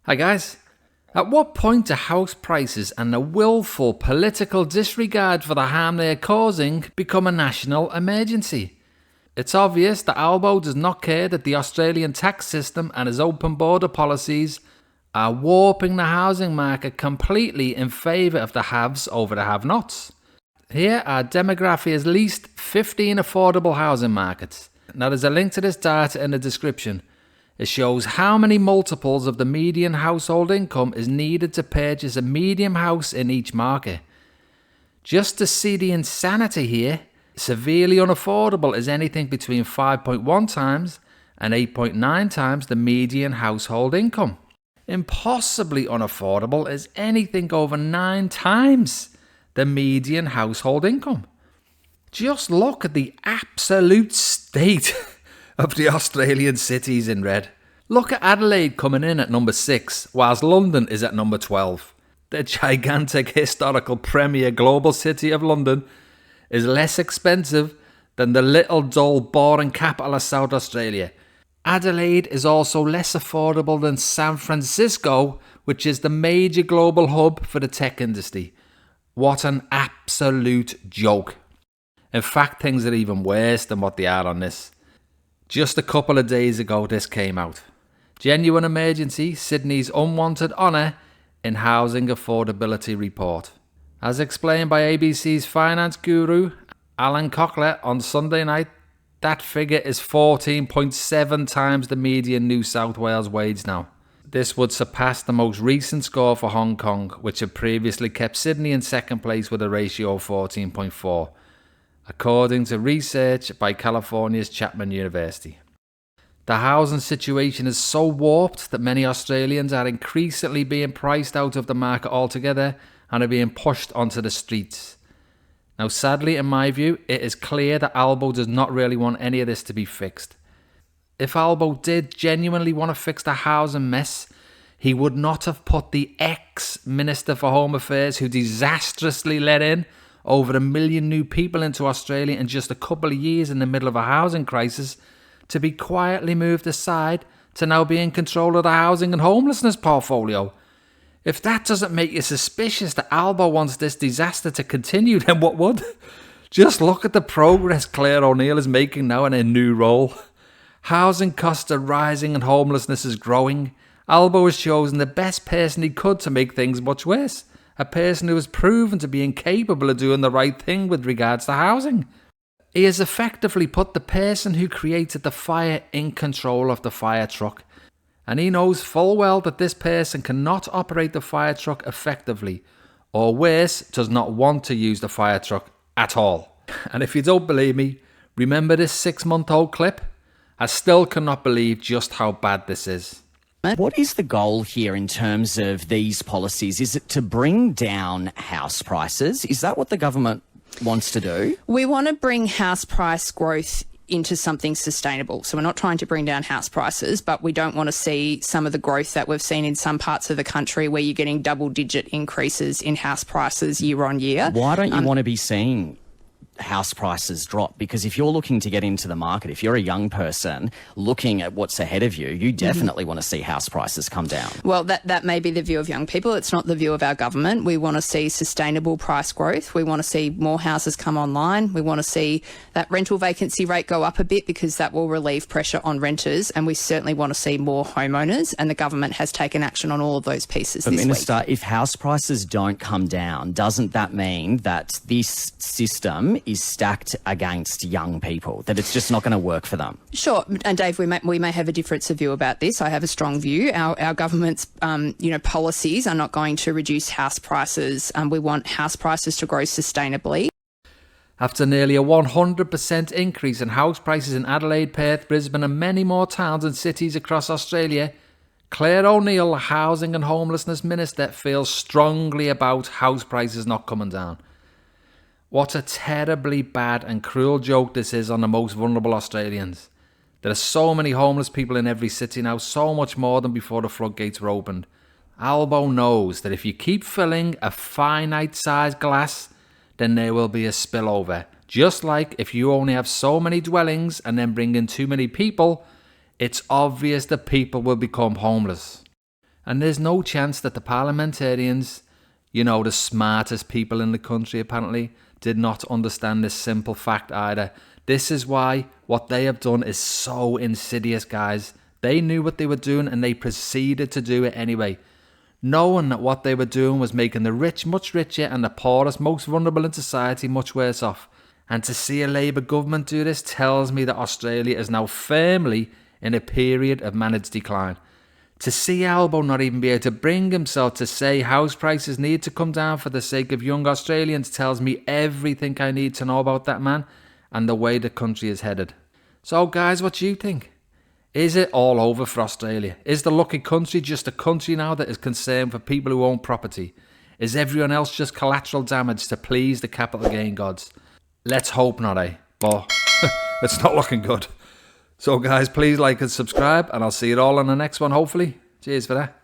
Hi guys. At what point do house prices and the willful political disregard for the harm they are causing become a national emergency? It's obvious that Albo does not care that the Australian tax system and his open border policies are warping the housing market completely in favour of the haves over the have-nots. Here are Demographia's least 15 affordable housing markets. Now there's a link to this data in the description. It shows how many multiples of the median household income is needed to purchase a medium house in each market. Just to see the insanity here, severely unaffordable is anything between 5.1 times and 8.9 times the median household income. Impossibly unaffordable is anything over 9 times the median household income. Just look at the absolute state of the Australian cities in red. Look at Adelaide coming in at number 6, whilst London is at number 12. The gigantic historical premier global city of London is less expensive than the little dull boring capital of South Australia. Adelaide is also less affordable than San Francisco, which is the major global hub for the tech industry. What an absolute joke. In fact, things are even worse than what they are on this. Just a couple of days ago, this came out. Genuine emergency, Sydney's unwanted honour in housing affordability report. As explained by ABC's finance guru, Alan Cochler, on Sunday night, that figure is 14.7 times the median New South Wales wage now. This would surpass the most recent score for Hong Kong, which had previously kept Sydney in second place with a ratio of 14.4. according to research by California's Chapman University. The housing situation is so warped that many Australians are increasingly being priced out of the market altogether and are being pushed onto the streets. Now, sadly, in my view, it is clear that Albo does not really want any of this to be fixed. If Albo did genuinely want to fix the housing mess, he would not have put the ex-Minister for Home Affairs, who disastrously let in over 1 million new people into Australia in just a couple of years in the middle of a housing crisis, to be quietly moved aside to now be in control of the housing and homelessness portfolio. If that doesn't make you suspicious that Albo wants this disaster to continue, then what would? Just look at the progress Claire O'Neill is making now in her new role. Housing costs are rising and homelessness is growing. Albo has chosen the best person he could to make things much worse. A person who has proven to be incapable of doing the right thing with regards to housing. He has effectively put the person who created the fire in control of the fire truck. And he knows full well that this person cannot operate the fire truck effectively, or worse, does not want to use the fire truck at all. And if you don't believe me, remember this 6-month-old clip? I still cannot believe just how bad this is. What is the goal here in terms of these policies? Is it to bring down house prices? Is that what the government wants to do? We want to bring house price growth into something sustainable. So we're not trying to bring down house prices, but we don't want to see some of the growth that we've seen in some parts of the country where you're getting double-digit increases in house prices year on year. Why don't you want to be seeing house prices drop? Because if you're looking to get into the market, if you're a young person looking at what's ahead of you, you definitely want to see house prices come down. Well, that may be the view of young people. It's not the view of our government. We want to see sustainable price growth. We want to see more houses come online. We want to see that rental vacancy rate go up a bit, because that will relieve pressure on renters. And we certainly want to see more homeowners. And the government has taken action on all of those pieces this week. Minister, if house prices don't come down, doesn't that mean that this system is stacked against young people, that it's just not going to work for them? Sure, and Dave, we may have a difference of view about this. I have a strong view. Our government's policies are not going to reduce house prices. We want house prices to grow sustainably. After nearly a 100% increase in house prices in Adelaide, Perth, Brisbane and many more towns and cities across Australia, Claire O'Neill, the Housing and Homelessness Minister, feels strongly about house prices not coming down. What a terribly bad and cruel joke this is on the most vulnerable Australians. There are so many homeless people in every city now, so much more than before the floodgates were opened. Albo knows that if you keep filling a finite-sized glass, then there will be a spillover. Just like if you only have so many dwellings and then bring in too many people, it's obvious that people will become homeless. And there's no chance that the parliamentarians, you know, the smartest people in the country apparently, did not understand this simple fact either. This is why what they have done is so insidious, guys. They knew what they were doing and they proceeded to do it anyway. Knowing that what they were doing was making the rich much richer and the poorest, most vulnerable in society, much worse off. And to see a Labour government do this tells me that Australia is now firmly in a period of managed decline. To see Albo not even be able to bring himself to say house prices need to come down for the sake of young Australians tells me everything I need to know about that man and the way the country is headed. So guys, what do you think? Is it all over for Australia? Is the lucky country just a country now that is concerned for people who own property? Is everyone else just collateral damage to please the capital gain gods? Let's hope not, eh? But it's not looking good. So guys, please like and subscribe, and I'll see you all on the next one, hopefully. Cheers for that.